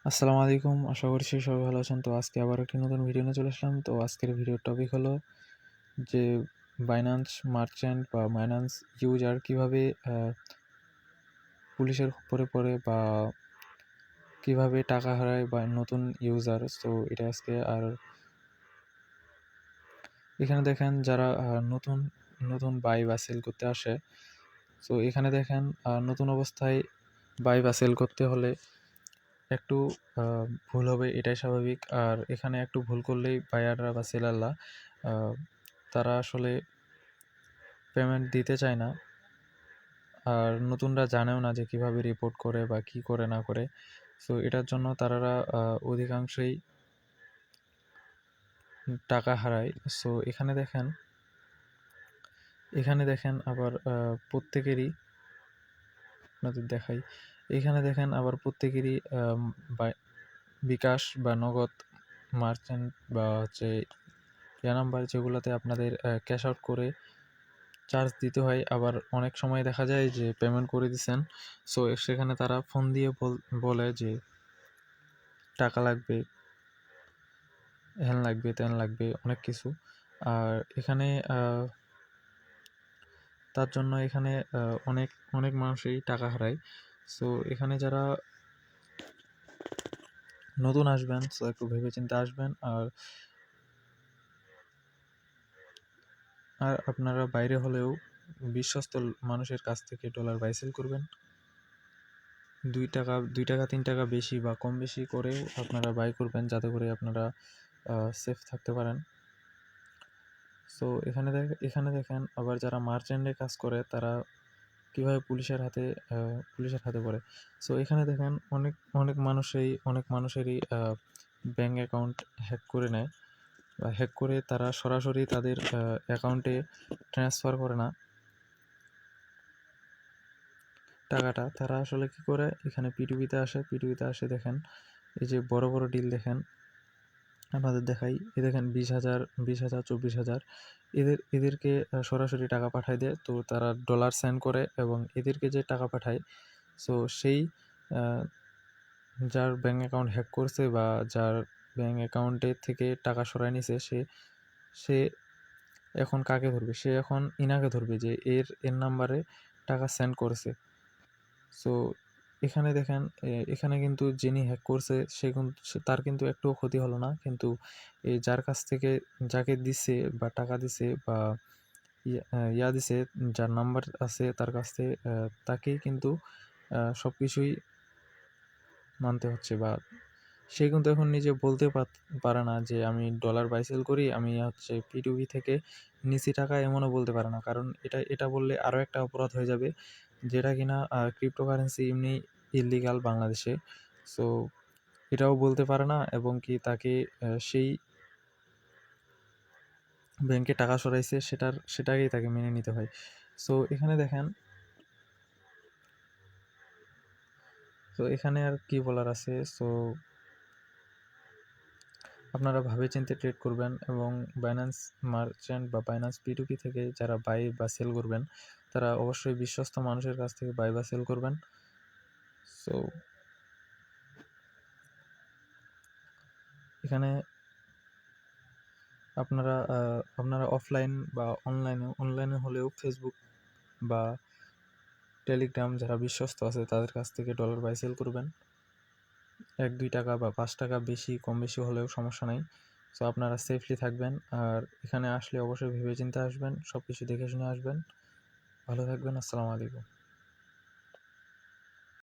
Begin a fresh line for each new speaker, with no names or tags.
আসসালামু আলাইকুম। আশা করছি সবাই ভালো আছেন। তো আজকে আবার একটি নতুন ভিডিও নিয়ে চলে আসলাম। তো আজকের ভিডিওর টপিক হলো যে বাইন্যান্স মার্চেন্ট বা বাইন্যান্স ইউজার কিভাবে পুলিশের খপ্পরে পড়ে বা কিভাবে টাকা হারায় বা নতুন ইউজার। সো এটা আজকে আর এখানে দেখেন যারা নতুন নতুন বাই বা সেল করতে আসে। সো এখানে দেখেন নতুন অবস্থায় বাই বা সেল করতে হলে একটু ভুল হবে, এটাই স্বাভাবিক। আর এখানে একটু ভুল করলেই বায়াররা বা সেলাররা তারা আসলে পেমেন্ট দিতে চায় না। আর নতুনরা জানেও না যে কিভাবে রিপোর্ট করে বা কি করে না করে। সো এটার জন্য তারা অধিকাংশই টাকা হারায়। সো এখানে দেখেন আবার প্রত্যেকেরই আপনাদের দেখাই। এখানে দেখেন আবার প্রত্যেকেরই বিকাশ বা নগদ মার্চেন্ট বা হচ্ছে নাম্বার যেগুলোতে আপনাদের ক্যাশ আউট করে চার্জ দিতে হয়। আবার অনেক সময় দেখা যায় যে পেমেন্ট করে দিছেন, সো সেখানে তারা ফোন দিয়ে বলে যে টাকা লাগবে, হ্যান লাগবে, ত্যান লাগবে, অনেক কিছু। আর এখানে তার জন্য এখানে অনেক অনেক মানুষই টাকা হারায়। সো এখানে যারা নতুন আসবেন, সো একটু ভেবেচিন্তে আসবেন। আর আর আপনারা বাইরে হলেও বিশ্বস্ত মানুষের কাছ থেকে ডলার বাই সেল করবেন। 2 টাকা 3 টাকা বেশি বা কম বেশি করেও আপনারা বাই করবেন, যাতে করে আপনারা সেফ থাকতে পারেন। সো এখানে দেখেন আবার যারা মার্চেন্টে কাজ করে তারা কিভাবে পুলিশের হাতে পড়ে। সো এখানে দেখেন অনেক মানুষেরই ব্যাঙ্ক অ্যাকাউন্ট হ্যাক করে নেয় বা হ্যাক করে তারা সরাসরি তাদের অ্যাকাউন্টে ট্রান্সফার করে না টাকাটা। তারা আসলে কি করে, এখানে পিটুপিতে আসে দেখেন এই যে বড় বড় ডিল দেখেন, আপনাদের দেখাই। দেখেন 20,000 20,000 24,000 এদেরকে সরাসরি টাকা পাঠায় দেয়। তো তারা ডলার সেন্ড করে এবং এদেরকে যে টাকা পাঠায়, সো সেই যার ব্যাঙ্ক অ্যাকাউন্ট হ্যাক করছে বা যার ব্যাঙ্ক অ্যাকাউন্টে থেকে টাকা সরায় নিছে, সে এখন কাকে ধরবে? সে এখন ইনাকে ধরবে যে এর নাম্বারে টাকা সেন্ড করেছে। সো এখানে দেখেন এখানে কিন্তু যিনি হ্যাক করছে তার কিন্তু একটুও ক্ষতি হলো না। কিন্তু এই যার কাছ থেকে যাকে দিছে বা টাকা দিছে বা ইয়া দিছে, যার নাম্বার আছে তার কাছ থেকে তাকেই কিন্তু সবকিছুই মানতে হচ্ছে। বা সে কিন্তু এখন নিজে বলতে পারে না যে আমি ডলার বাই সেল করি, আমি হচ্ছে P2P থেকে নিছি টাকা, এমনও বলতে পারে না। কারণ এটা বললে আরও একটা অপরাধ হয়ে যাবে, যেটা কিনা ক্রিপ্টোকারেন্সি এমনি ইল্লিগাল বাংলাদেশে। সো এটাও বলতে পারে না এবং কি তাকে সেই ব্যাংকে টাকা সরাইছে সেটাকেই তাকে মেনে নিতে হয়। সো এখানে আর কি বলার আছে। সো আপনারা ভাবে-চিন্তে ট্রেড করবেন এবং বাইন্যান্স মার্চেন্ট বা বাইন্যান্স P2P থেকে যারা বাই বা সেল করবেন, তারা অবশ্যই বিশ্বস্ত মানুষের কাছ থেকে বাই বা সেল করবেন। সো এখানে আপনারা অফলাইন বা অনলাইনে হলেও ফেসবুক বা টেলিগ্রাম যারা বিশ্বস্ত আছে তাদের কাছ থেকে ডলার বাই সেল করবেন। 1-2 টাকা বা 5 টাকা কম বেশি হলেও সমস্যা নাই। সো আপনারা সেফলি থাকবেন। আর এখানে আসলে অবশ্যই ভেবেচিন্তে আসবেন, সবকিছু দেখে শুনে আসবেন। ভালো থাকবেন। আসসালামু আলাইকুম।